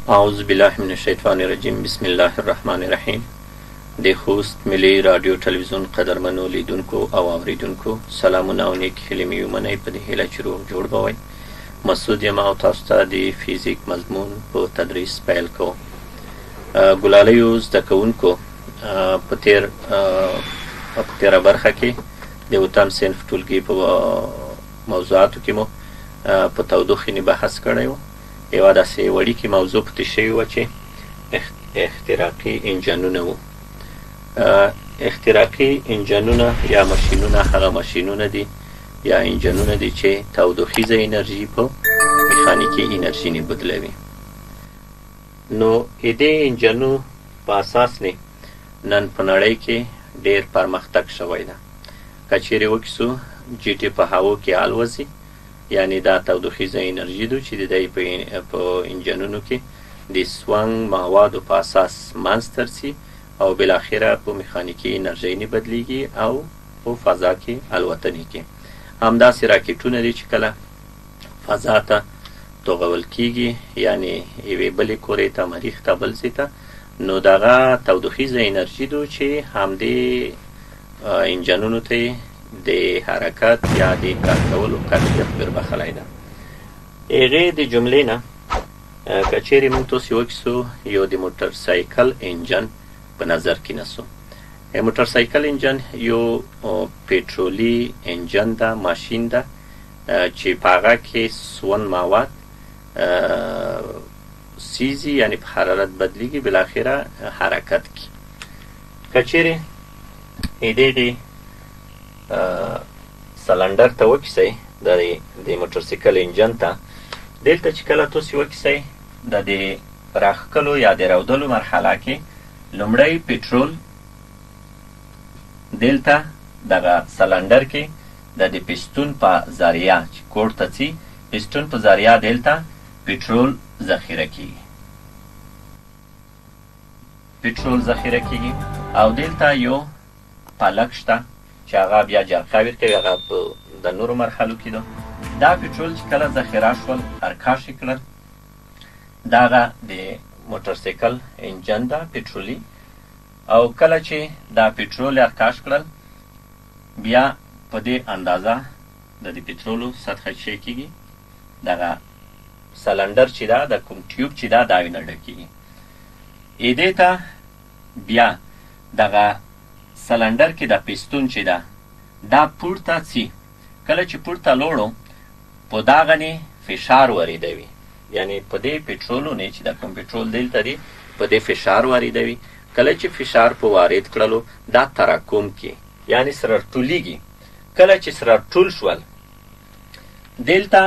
اعوذ بالله من الشیطان الرجیم. بسم الله الرحمن الرحیم. د خوست ملي رادیو تلویزیون قدرمنو لیدونکو او اوریدونکو سلامونه او نیک هیلې مې ومنئ په دې هیله چې روغ جوړ به وئ. مسعود یم او تاسو ته د فیزیک مضمون په تدریس پیل کوو. ګلالیو زده کوونکو په تیره برخه کې د اوتم صنف ټولګي په موضوعاتو کې مو په تودوخې بحث کړی و. یوه داسې وړیکې موضوع پکې شوې وه چې احتراقي انجنونه وو. احتراقي انجنونه یا ماشینونه هغه ماشینونه دي یا انجنونه دي چې تودوخیزه انرژي په میخانیکي انرژي نه بدلوي. نو دې انجنو په اساس نه نن په نړۍ کې ډېر پرمختګ شوی ده. که چیرې وکیسو جیټې په هوا کې الوځي، یعنی دا تودوخیزه انرژي ده چې د دې په انجنونو کې د سونګ موادو په اساس منځته رسي او بالاخره په میخانیکي انرژي نه بدلیږي او په فضا کې الوتنې کې. همداسې راکټونه دي چې کله فضا ته توغول کیږي، یعنی یوې بلې کورې ته مریخ ته بل ځای ته، نو دغه تودوخیزه انرژي ده چې همدې انجنونو ته د حرکت یا د کار کولو کیفیت بربخلی ده. هغې د جملې نه که چیرې موږ تاسې وکیسو یو د موټر سایکل انجن په نظر کې نیسو. موټر سایکل انجن یو پټرولي انجن ده، ماشین ده چې په هغه کې سون مواد سیزي، یعنی په حرارت بدلیږي، بالاخره حرکت کی. که چیرې دغې سلنډر ته وکیسئ د موټر سایکل انجن ته، دلته چې کله تاسې وکیسئ د دې راښکلو یا د راودلو مرحله کې لومړی پټرول دلته دغه سلنډر کې د پستون په ذریعه چې کوړ ته ځي، پستون په ذریعه دلته پټرول ذخیره کیږي. پټرول ذخیره کیږي او دلته یو پالک شته چې هغه بیا جرقه ورکوي، هغه د نورو مرحلو کې ده. دا پټرول چې کله ذخیره شول ارکاش یې کړل، دغه د موټر سایکل انجن ده پټرولي، او کله چې دا پټرول ارکاش کړل بیا په دې اندازه د پټرولو سطحه شی کېږي، دغه سلنډر چې ده د کوم ټیوب چې ده دا وینه ډکېږي. دې ته بیا دغه سلنډر کې د پستون چې ده دا پورته ځي. کله چې پورته لوړو په دغه نه فشار واردوي، یعنی په دې پټرولو نه چې د کوم پټرول دلته دی په دې فشار واردوي. کله چې فشار په وارد کړلو دا تراکم کې، یعنی سره ټولیږي. کله چې سره ټول شول دلته،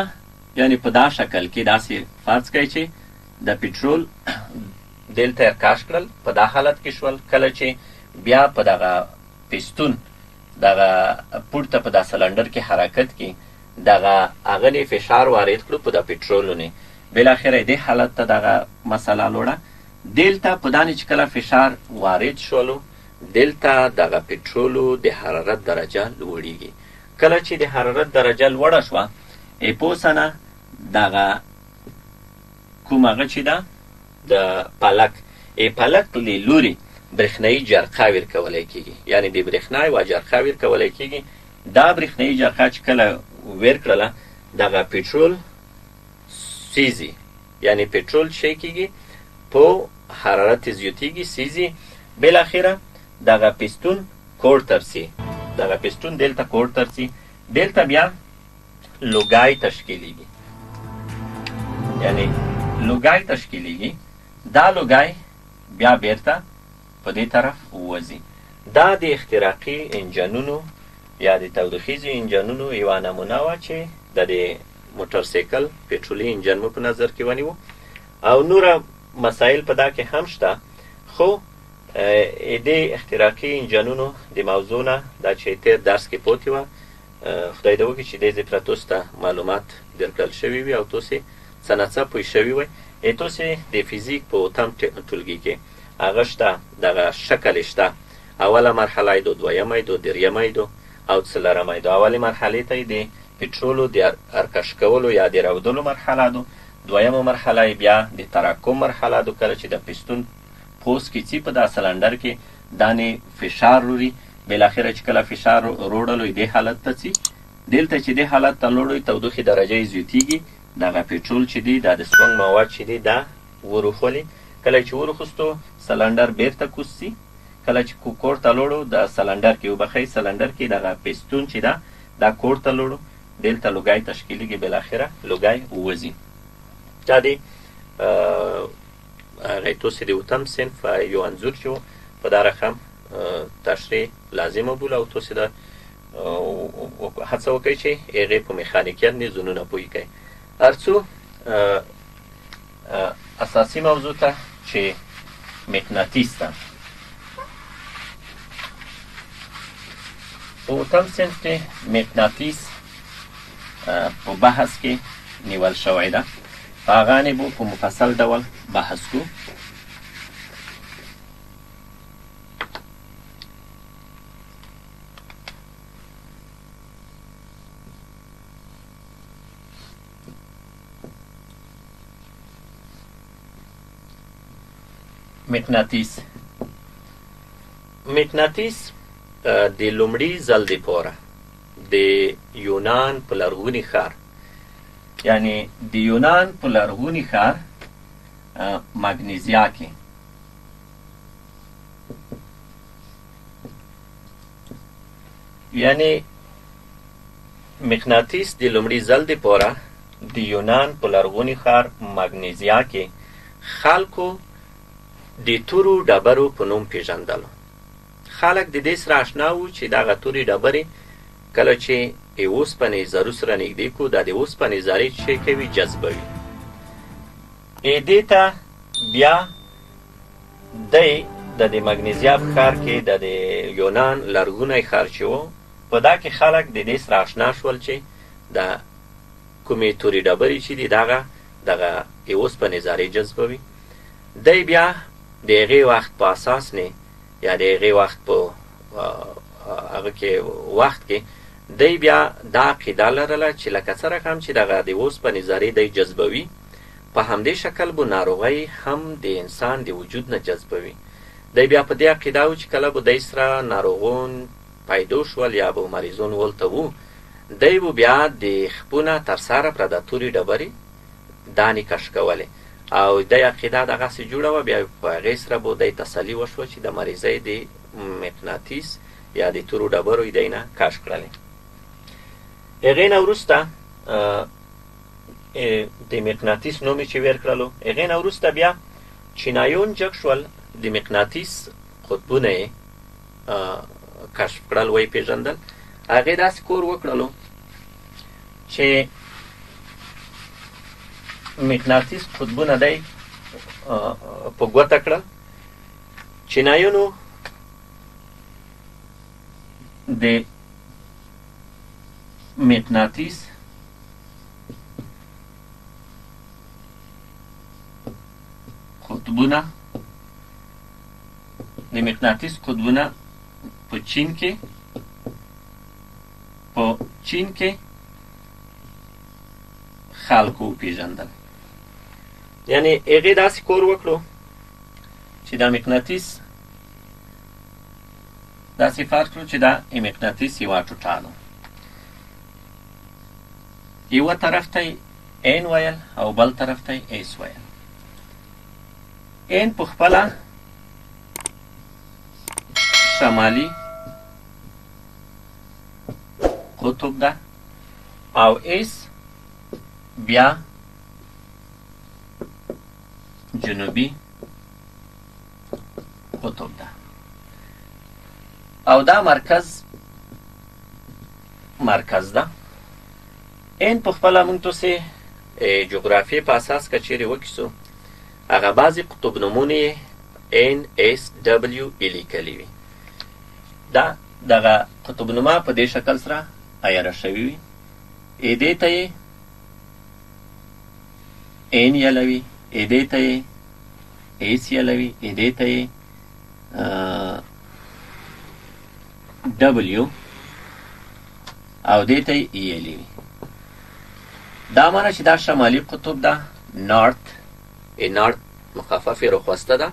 یعنی په دا شکل کې داسې فرض کړئ چې د پټرول دلته ارکاش کړل، په دا حالت کې شول. کله چې بیا په دغه پستون دغه پورته په دا سلنډر کې حرکت کې دغه هغه فشار وارد کړو په د پټرولو نه، بالاخره دې حالت ته دغه مسله لوړه. دلته په دانې چې کله فشار وارد شولو دلته دغه پټرولو د حرارت درجه لوړیږي. کله چې د حرارت درجه لوړه شوه پوسنه دغه کوم هغه چې ده د پالک له لوري برېښنایي جرقه ورکولی کېږي، یعنی د برېښنا یوه جرقه ورکولی کېږي. دا برېښنایي جرقه چې کله ورکړله دغه پټرول سیزي، یعنی پټرول شی کېږي په حرارت زیاتېږي، سیزي، بالاخره دغه پستون کوړ ته رسي. دغه پستون دلته کوړ ته رسي، دلته بیا لوګای تشکیلیږي، یعنی لوګای تشکیلیږي. دا لوګای بیا بیرته په دې طرف وځي. دا د احتراقي انجنونو یا د تودوخیزو انجنونو یوه نمونه وه چې د موټر سایکل پټرولي انجن مو په نظر کې ونیو. او نوره مسایل په دا کې هم شته، خو د احتراقي انجنونو د موضوع نه دا چې تیر درس کې پوتې وه، خدای دې وکړي چې دې ځای پره تاسو ته معلومات درکړل شوي وي او تاسې څه نه څه پوه شوي وئ. تاسې د فیزیک په اوتم ټولګي کې هغه شته، دغه شکل شته. اوله مرحله یې ده، دویمه یې ده، درېیمه یې ده او څلورمه یې ده. اولې مرحلې ته یې د پټرولو د ارکش کولو یا د راودلو مرحله ده. دویمه مرحله بیا د تراکم مرحله ده، کله چې د پستون پوست کې څي په دا سلنډر کې دانې فشار لري، بالاخره چې کله فشار روړلوی دې حالت ته ځي. دلته چې دې حالت ته لوړوي تودوخې درجه یې زیاتېږي، دغه پټرول چې دی دا د سپنګ مواد چې دی دا وروخولي. کله چې وروخستو سلنډر بیرته کوز سي، کله چې کور ته لوړو د سلنډر کې وبخئ سلنډر کې دغه پستون چې ده دا کور ته لوړو، دلته لوګی تشکیلیږي، بالاخره لوګی ووځي. دا دی هغې توسې د اوتم صنف یو انځور چې و په دا رقم تشریح لازمه بوله او تاسې دا هڅه وکړئ چې هغې په میخانیکیت نیزونونه پوه کړئ. هر څو اساسي موضوع ته چې مقناطیس ته په اوتم صنف کې مقناطیس په بحث کې نیول شوی ده، په هغه به په مفصل ډول بحث کوو. مقناطیس د لومړي ځل دپاره د یونان په لرغوني ښار، یعنی د یونان په لرغوني ښار مګنیزیا کې یعنی مقناطیس د لومړي ځل دپاره د یونان په لرغوني ښار مګنیزیا کې خلکو د تورو ډبرو په نوم پیژندلو. خلک د دې سره اشنا وو چې دغه تورې ډبرې کله چې اوسپنې ذرو سره نږدې کړو دا د اوسپنې ذرې چې کوي جذبوي. دې ته بیا دی د مګنیزیا په ښار کې د یونان لرغونی ښار چې و په دا کې خلک د دې سره اشنا شول چې د کومې تورې ډبرې چې دي دغه اوسپنې ذرې جذبوي. دی بیا د هغې وخت په اساس نه یا د هغې وخت په هغه کې وخت کې دی بیا دا عقیده لرله چې لکه څه رقم چې دغه د اوسپنې ذرې دی جذبوي، په همدې شکل به ناروغۍ هم د انسان د وجود نه جذبوي. دی بیا په دې عقیده و چې کله به دی سره ناروغون پیدا شول یا به مریضون ولته وو، دی به بیا د خپونه تر سره پره د تورې ډبرې دانې کش کولې او د عقیده دغسې جوړه وه. بیا په هغې سره به دی تسلي وشوه چې د مریضۍ د مقناطیس یا د تورو ډبرو دی نه کشف کړلې. هغې نه وروسته د مقناطیس نوم یې چې ویر کړلو، هغې نه وروسته بیا چینایون جګ شول، د مقناطیس قطبونه یې کشف کړل، ویې پېژندل. هغې داسې کور وکړلو چې مقناطیس قطبونه دی په ګوته کړل. چینایونو د مقناطیس قطبونه په چین کې خلکو پیژندل. یعنی هغې داسې کور وکړو چې دا مقناطیس داسې فرض کړو چې دا مقناطیس یوه ټوټه ده، یوه طرف ته یې این ویل او بل طرف ته یې ایس ویل. این په خپله شمالي قطب ده او ایس بیا جنوبي قطب ده او دا مرکز ده. این په خپله موږ تاسې جغرافیې په اساس که چیرې وکیسو هغه بعضې قطب نومونه یې NSW لیکلي وي. دغه قطب نما په دې شکل سره عیاره شوي وي. دې ته یې این یلوي، دې ته یې ایس یلوي، دې ته یې W او دې ته یې ای یلوي. دا معنی چې دا شمالي قطب ده، نارت نارت مخفف رخوسته ده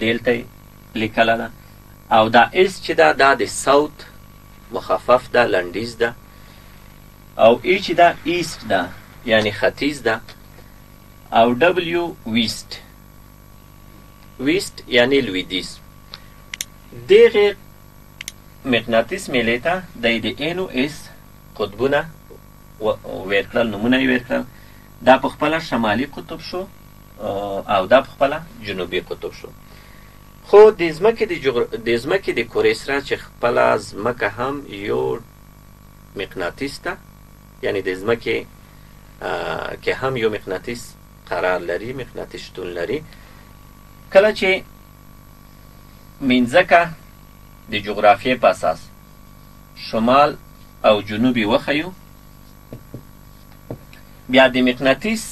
دلته لیکله ده او دا اس چې ده دا د ساوت مخفف ده لنډیز ده او ای چې ده ایست ده یعنی ختیځ ده او دبلیو ویست ویست یعنی لویدیز دغه مقناطیس میلې ته د ان او اس قطبونه ویر کړل نومونه یې ویر کړل دا په خپله شمالي قطب شو او دا په خپله جنوبي قطب شو خو د ځمکې د کرې سره چې خپله ځمکه هم یو مقناطیس ده یعنی د ځمکې کې هم یو مقناطیس قرار لري مقناطیس شتون لري کله چې منځکه د جغرافیې په اساس شمال او جنوبي وښیو بیا د مقناطیس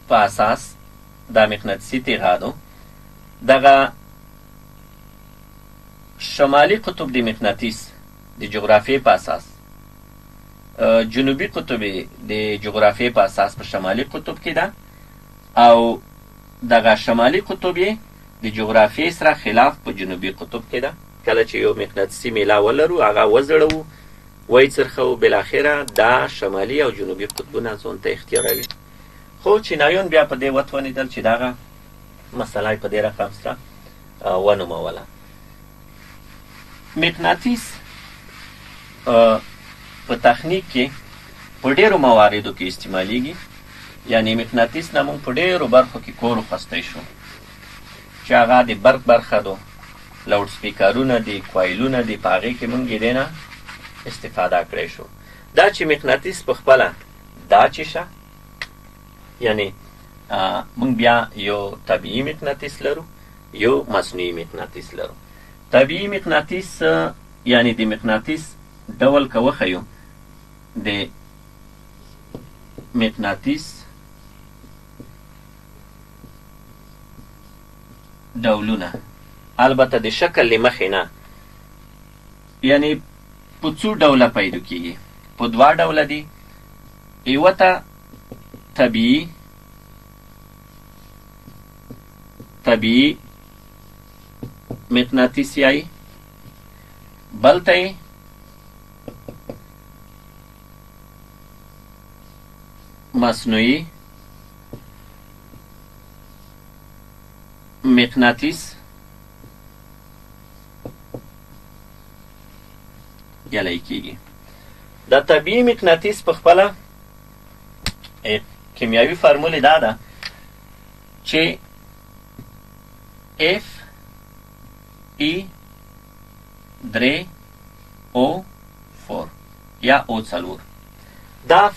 په اساس دا مقناطیسي تیغادو دغه شمالي قطب د مقناطیس د جغرافیې په اساس جنوبي قطب د جغرافیې په اساس په شمالي قطب کې ده او دغه شمالي قطب یې د جغرافیې سره خلاف په جنوبي قطب کې ده کله چې یو مقناطیسي میله ولرو هغه وزړوو ویڅرخو بالاخره دا شمالي او جنوبي قطبونه ځان ته اختیاروي خو چینایان بیا په دې وتوانېدل چې دغه مسله په دې رقم سره ونوموله مقناطیس په تخنیک کې په ډېرو مواردو کې استعمالیږي یعنی مقناطیس نه موږ په ډېرو برخو کې کور اخیستی شو چې هغه د برق برخه ده لاوډ سپیکرونه دي کوایلونه دي په هغې کې موږ یې نه استفاده کړی شو دا چې مقناطیس په خپله دا چې شه یعنی موږ بیا یو طبیعي مقناطیس لرو یو مصنوعي مقناطیس لرو طبیعي مقناطیس یعنی د مقناطیس ډول که وښیو د مقناطیس ډولونه البته د شکل له مخې نه یعنی په څو ډوله پیدا کیږي په دوه ډوله دي یوه ته طبیعي مقناطیس یایي بل ته یې مصنوعي مقناطیس یلی کیږي دا طبیعي مقناطیس په خپله کیمیاوي فرمول دا ده چې اف ای 3 او 4 یا او 4 دا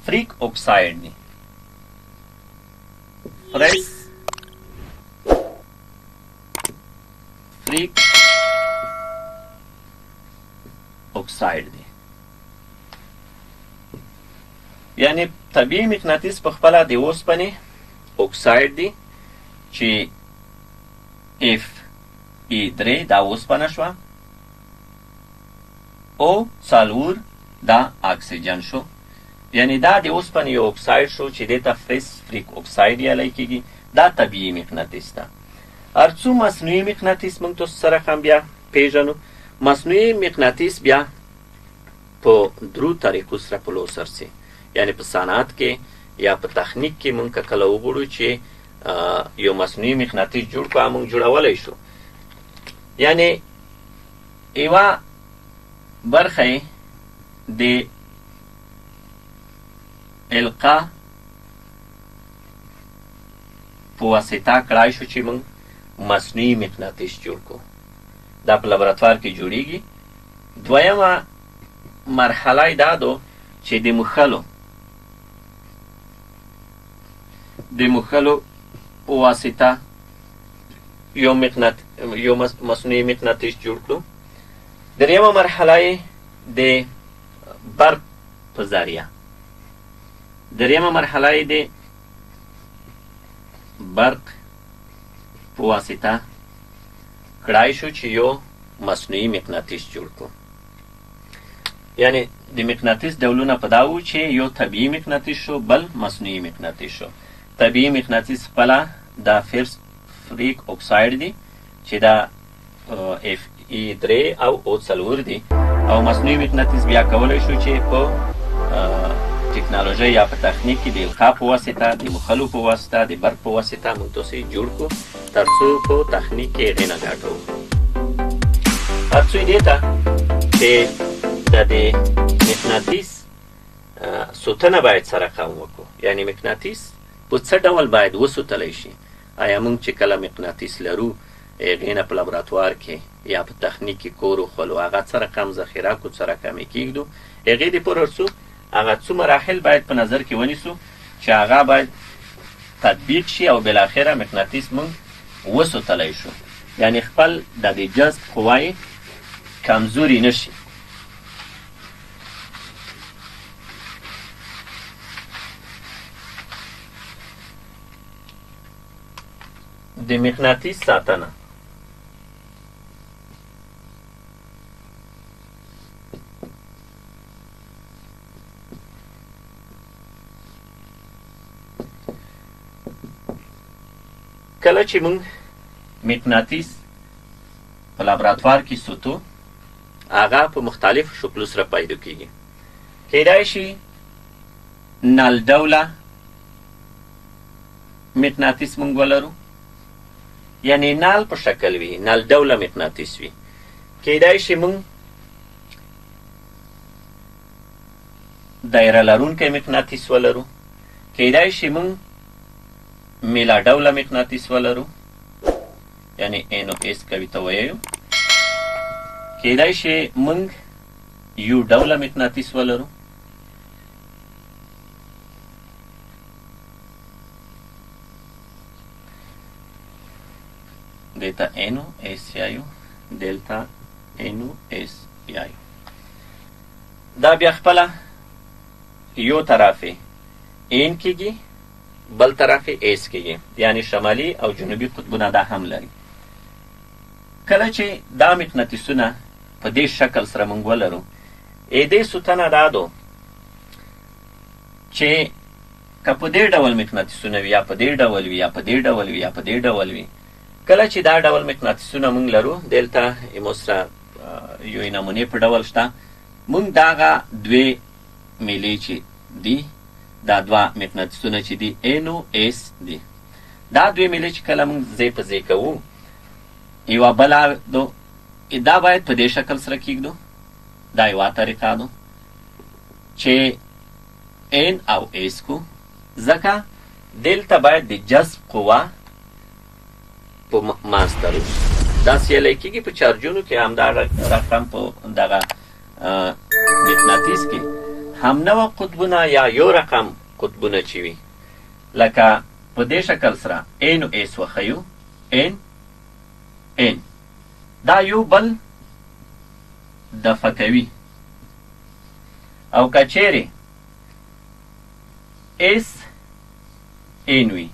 فریک اکساید دی فریک اکساید دی یعنی طبیعي مقناطیس په خپله د اوسپنې اکساید دی چې اف ای 3 دا اوسپنه شوه او 4 دا اکسیجن شو یعنی دا د اوسپنې یو اکساید شو چې دې ته فریک اکساید یلی کیږي دا طبیعي مقناطیس ده هر څو مصنوعي مقناطیس موږ تاسو سره هم بیا پیژنو مصنوعي مقناطیس بیا په درو طریقو سره په لوسر سي یعنی په صنعت کې یا په تخنیک کې موږ که کله وګورو چې یو مصنوعي مقناطیس جوړ کړو موږ جوړولی شو یعنی یوه برخه د القا په واسطه کړای شو چې موږ مصنوعي مقناطیس جوړ کړو دا په لابراتوار کې جوړیږي دویمه مرحله دا ده چې د مخلو په واسطه یو مصنوعي مقناطیس جوړ کړو دریمه مرحله د برق په ذریعه دریمه مرحله د برق په واسطه کړای شو چې یو مصنوعي مقناطیس جوړ کړو یعنی د مقناطیس ډولونه په دا وو چې یو طبیعي مقناطیس شو بل مصنوعي مقناطیس شو طبیعي مقناطیس خپله دا فریک اکساید دی چې دا Fe3 او O4 دی او مصنوعي مقناطیس بیا کولی شو چې په ټکنالوژۍ یا په تخنیک کې د القا په واسطه د مخلو په واسطه د برق په واسطه موږ تاسې جوړ کړو تر څو په تخنیک کې هغې نه ګټه وکړو هر څه دې ته چې د دې مقناطیس سوتنه باید سره قام وکړو یعنی مقناطیس په څه ډول باید وسوتلی شي آیا موږ چې کله مقناطیس لرو هغې نه په لابراتوار کې یا په تخنیک کې کور وخولو هغه څه رقم ذخیره کړو څه رقم یې کېږدو هغې دپاره څو هغه څو مراحل باید په نظر کې ونیسو چې هغه باید تطبیق شي او بالاخره مقناطیس موږ وسوتلی شو یعنی خپل د دې جذب قوه یې کمزوري نه شي د مقناطیس ساتنه کله چې موږ مقناطیس په لابراتوار کې سوتو هغه په مختلفو شکلو سره پیدا کیږي کیدای شي نل ډوله مقناطیس موږ ولرو یعنی نل په شکل وي نل ډوله مقناطیس وي کیدای شي موږ دایره لرونکی مقناطیس ولرو کیدای شي موږ میلا ډوله مقناطیس ولرو یعنی اینو ایس کوي ته وایو کیدای شي موږ یو ډوله مقناطیس ولرو دیتا اینو ایس یایو دلتا اینو ایس یایو دا بیا خپله یو طرفې این کیږي بل طرف ایس کیږي یعنی شمالي او جنوبي قطبونه دا هم لري کله چې دا مقناطیسونه په دې شکل سره موږ ولرو دې سوتنه دا ده چې که په دې ډول مقناطیسونه وي یا په دې ډول وي یا په دې ډول وي یا په دې ډول وي کله چې دا ډول مقناطیسونه موږ لرو دلته یمو سره یوې نمونې په ډول شته موږ دغه دوې میلې چې دي دا دوه مقناطیسونه چې دي اینو ایس دي دا دوی میلې چې کله موږ ځای په ځای کوو یوه بله دا باید په دې شکل سره کیږدو دا یوه طریقه ده چې این او ایس کو ځکه دلته باید د جذب قوه په منځ ته راشي دا سیالی کیږي په چارجونو کې همدا رقم په دغه مقناطیس کې هم نوع قطبونه یا یو رقم قطبونه چې وي لکه په دې شکل سره این او ایس وښیو این دا یو بل دفع کوي او که چیرې ایس این وي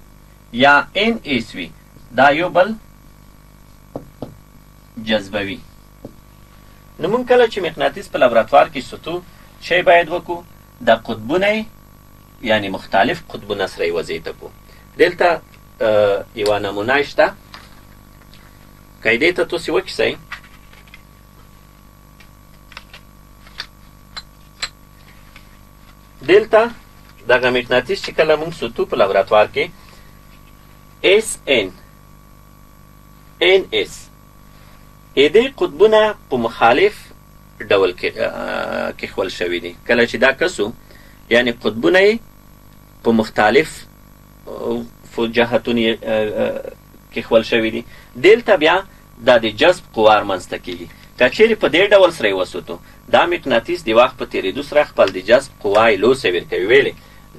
یا این ایس وي دا یو بل جذبوي نو موږ کله چې مقناطیس په لابراتوار کې سوتو شی باید وکړو د قطبونه یعنی مختلف قطبونه سره یې وضعیته کړو دلته یوه نمونه شته که یې دې ته تاسې وکیسئ دلته دغه مقناطیس چې کله موږ سوتو په لابراتوار کې اس ان اس دې قطبونه په مخالف ډول کې خول شوي دي کله چې دا کسو یعنی قطبونه یې په مختلف جهتونو کې خول شوي دي دلته بیا دا د جذب قوه رامنځته کېږي که چیرې په دې ډول سره یې وسوتو دا مقناطیس د وخت په تېرېدو سره خپل د جذب قوه یې لوڅه ورکوي ویلې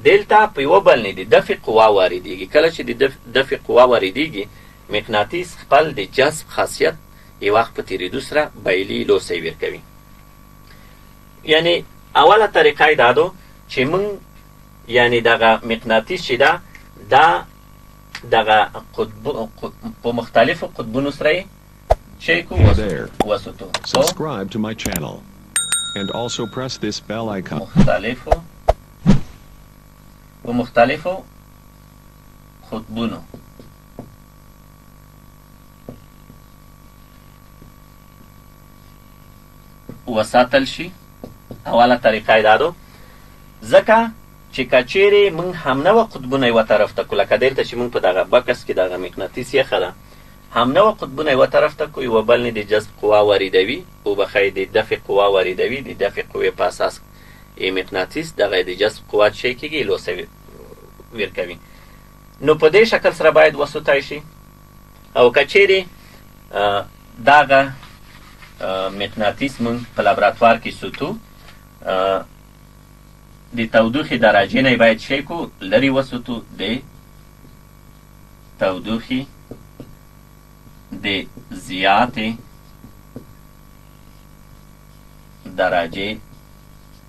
دلته په یوه بل نه د دفع قوه واردېږي کله چې د دفع قوه واردېږي مقناطیس خپل د جذب خاصیت یې وخت په تېرېدو سره بیلي لوڅه یې ورکوي یعنی اوله طریقه یې دا ده چې موږ یعنی دغه مقناطیس چې ده دا دغه په مختلفو قطبونو سره یې شی کو وسوتو Subscribe to my channel and also press this bell icon. مختلفو قطبونو وساتل شي. اوله طریقه دا ده ځکه چې کچیرې موږ همنوع قطبونه یوه طرف ته کړو، لکه دلته چې موږ په دغه بکس کې دغه مقناطیس یخه ده، همنوع قطبونه یوه طرف ته کړو، یوه بل نه د جذب قوه واردوي، وبخی د دفع قوه واردوي، د دفع قوې په اساس مقناطیس دغه د جذب قوه شی کېږي لوسه ورکوي. نو په دې شکل سره باید وسوتی شي. او کچیرې دغه مقناطیس موږ په لابراتوار کې سوتو، د تودوخې درجې نه باید شی کو لرې وسوتو د تودوخې د زیاتې درجې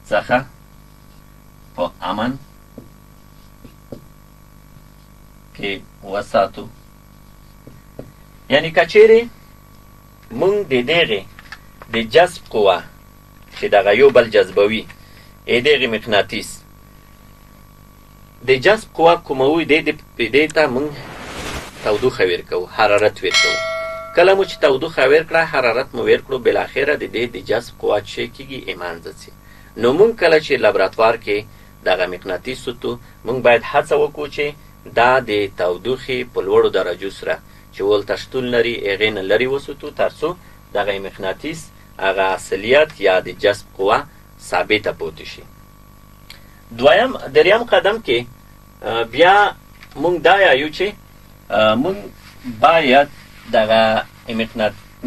څخه په امن کې وساتو. یعنی کچیرې موږ د دغې د جذب قوه چې دغه یو بل جذبوي دغې مقناطیس د جذب قوه کوموي، دې ته موږ تودوخه ورکوو، حرارت ورکوو. کله مو چې تودوخه ورکړه، حرارت مو ورکړو، بالاخره د دې د جذب قوه چې کېږي ایمانځه ځي. نو موږ کله چې لابراتوار کې دغه مقناطیس سوتو، موږ باید هڅه وکړو چې دا د تودوخې په لوړو درجو سره چې ولته شتون لري هغې نه لرې وسوتو، تر څو دغه مقناطیس هغه اصلیت یا د جذب قوه ثابته پاتې شي. دریم قدم کې بیا موږ دا یایو چې موږ باید دغه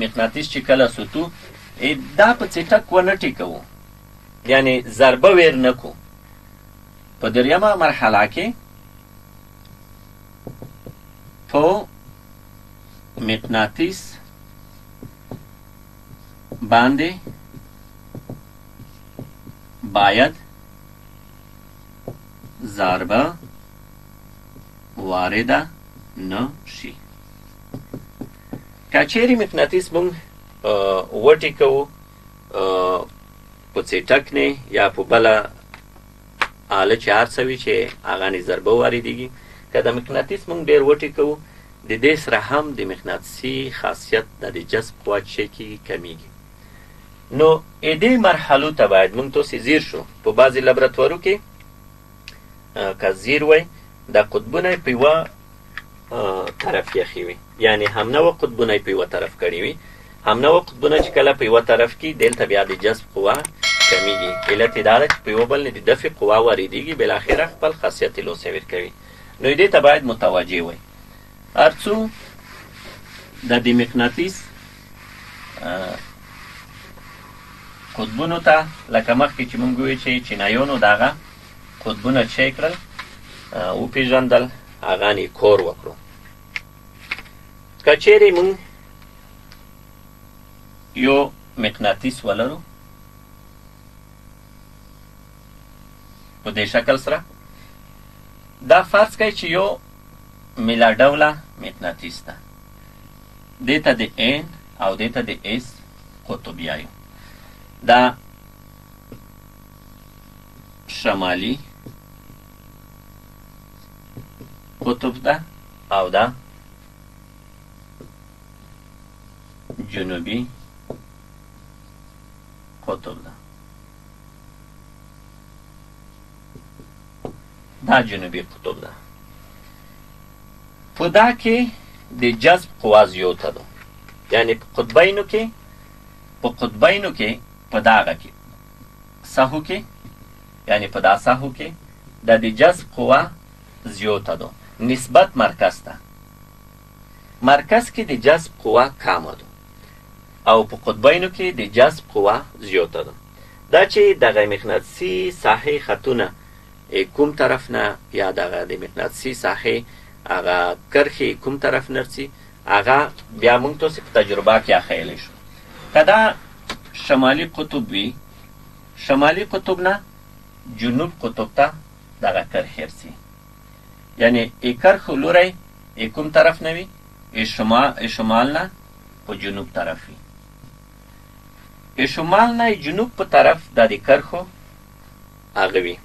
مقناطیس چې کله سوتو دا په څټک ونه ټیکوو، یعنی ضربه ویر نه کو. په دریمه مرحله کې په مقناطیس باندې باید ضربه وارده نه شي. که چیرې مقناطیس موږ وټیکوو په څټک نه یا په بله آله چې هر څه وي چې هغه نه ضربه واردېږي، که د مقناطیس موږ ډېر وټیکوو، د دې سره هم د مقناطیسي خاصیت د جذب قوه چې کېږي کمیږي. نو دې مرحلو ته باید موږ تاسې ځیر شو. په بعضې لابراتوارو کې که ځیر وی دا قطبونه په یوه طرف یخي وي، یعنی همنوع قطبونه په یوه طرف کړي وي. همنوع قطبونه چې کله په یوه طرف کې، دلته بیا د جذب قوه کمیږي. علت یې دا ده چې په یوه بل نه د دفع قوه واردېږي، بالاخره خپل خاصیت یې لوسه ورکوي. نو دې ته باید متوجه وی. هر څو د دې مقناطیس قطبونو ته لکه مخکې چې موږ وویل چې چینایانو دغه قطبونه چی کړل، وپېژندل، هغه نه کور وکړو. که چیرې موږ یو مقناطیس ولرو په دې شکل سره، دا فرض کړئ چې یو میله ډوله مقناطیس ده، دې ته د N او دې ته د S قطب یایو. دا شمالي قطب ده او دا جنوبي قطب ده. دا جنوبي قطب ده. په دا کې د جذب قوه زیاته ده، یعنی په قطبینو کې په دغه کې ساحو کې، یعنی په دا ساحو کې د جذب قوه زیاته ده نسبت مرکز ته. مرکز کې د جذب قوه کمه ده او په قطبینو کې د جذب قوه زیاته ده. دا چې دغه مقناطیسي ساحې خطونه کوم طرف نه یا دغه د مقناطیسي ساحې هغه کرښې کوم طرف نه رسي، هغه بیا موږ تاسې په تجربه کې اخیلی شو. که دا شمالي قطب وي، شمالي قطب نه جنوب قطب ته دغه کرښې رسي، یعنی کرښو لوری کوم طرف نه وي، شمال نه په جنوب طرف وي. شمال نه جنوب په طرف د دې کرښو هغه وي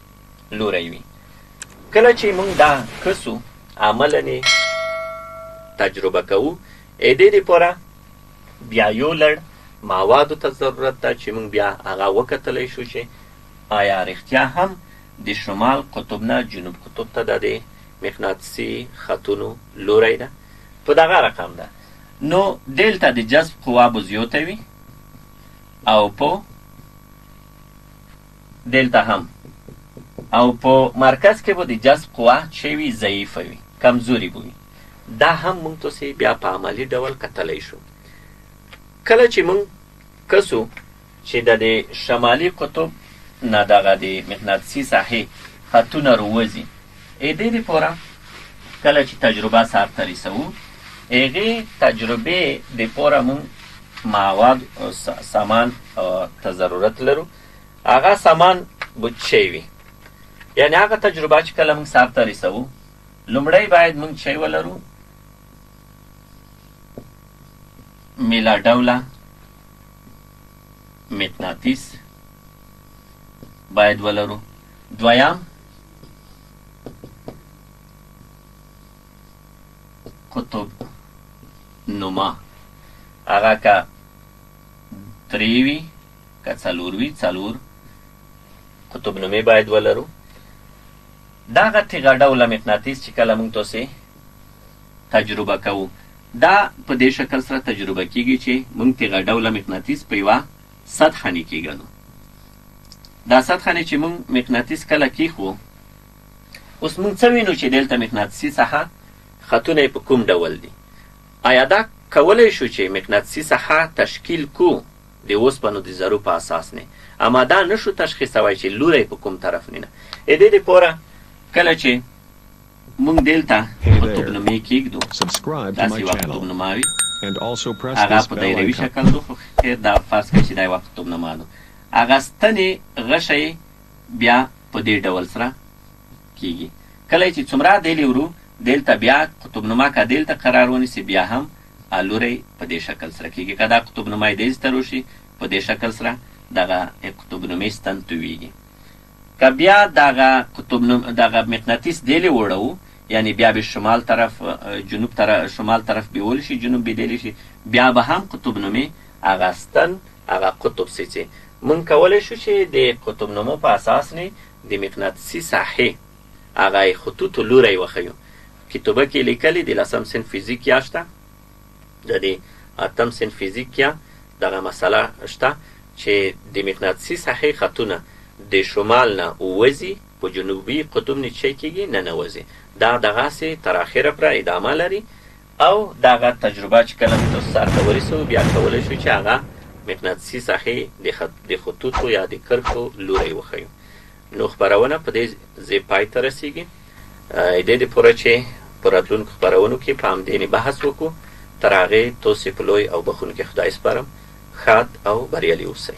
لوری وي. کله چې موږ دا کسو عملاً تجربه کوو. دې دپاره بیا یو لړ موادو ته ضرورت ده چې موږ بیا هغه وکتلی شو چې آیا رښتیا هم د شمال قطب نه جنوب قطب ته د مقناطیسي خطونو لوری ده په دغه رقم ده. نو دلته د جذب قوا به زیاته وي او په دلته هم او په مرکز کې به د جذب قوا چې وي ضعیفه وي، کمزوري به وي. دا هم موږ تاسې بیا په عملي ډول کتلی شو. کله چې موږ کسو چې د شمالي قطب نه دغه د مقناطیسي ساحې خطونه رووځي، دې دپاره کله چې تجربه سرته رسوو، هغې تجربې دپاره موږ مواد سامان ته ضرورت لرو. هغه سامان به څه وي؟ یعنې هغه تجربه چې کله موږ سرته رسوو، لومړی باید موږ څه ولرو؟ میله ډوله مقناطیس باید ولرو. دویم قطب نما، هغه که درې وي که څلور وي، څلور قطب نمې باید ولرو. دغه تیغه ډوله مقناطیس چې کله موږ تاسې تجربه کوو، دا په دې شکل سره تجربه کیږي چې موږ تیغه ډوله مقناطیس په یوه سطحه نه کیږدو. دا سطحه نه چې موږ مقناطیس کله کیښو، اوس موږ څه وینو چې دلته مقناطیسي ساحه خطونه یې په کوم ډول دي؟ آیا دا کولی شو چې مقناطیسي ساحه تشکیل کو د اوسپنو د ذرو په اساس نه، اما دا نشو تشخیصوی چې لوری په کوم طرف نه. دې دپاره کله چې موږ دلته قطب نمې کیږدو، داسې یوه قطب نما وي، هغه په دایروي شکل دو، خو خیر دا فرض کړه چې دا یوه قطب نما ده. هغه ستنې غشه بیا په دې ډول سره کیږي. کله چې څومره دیلې ورو، دلته بیا قطب نما که دلته قرار ونیسي، بیا هم لوری په دې شکل سره کیږي. که دا قطب نما یې دې ته روشي، په دې شکل سره دغه قطب نمې ستن تویږي. که بیا دغه مقناطیس دیلې وړو، یعنی بیا به شمال طرف جنوب طرف شمال طرف بیول شي، جنوب بیدلی شي، بیا به هم قطب نمې هغه ستن هغه قطب سیڅې. موږ کولی شو چې د قطب نمو په اساس نه د مقناطیسي ساحې هغه خطوطو لوری وښیو. کتابه کې لیکلي د 10م صنف فیزیک یا شته، د دې 8م صنف فیزیک یا دغه مسله شته چې د مقناطیسي ساحې خطونه د شمال نه ووځي، په جنوبي قطب نه څه کیږي؟ نه نوځي. دا دغسې تر اخره پوره ادامه لري. او دغه تجربه چې کله موږ تاسو سرته ورسوو، بیا کولی شو چې هغه مقناطیسي ساحې د خطوطو یا د کرښو لوری وښیو. نو خپرونه په دې ځای پای ته رسیږي. دې دپاره چې په راتلونکو خپرونو کې په همدې بحث وکړو. تر هغې تاسې په لوی او بخښونکي خدای سپارم. ښاد او بریالي اوسئ.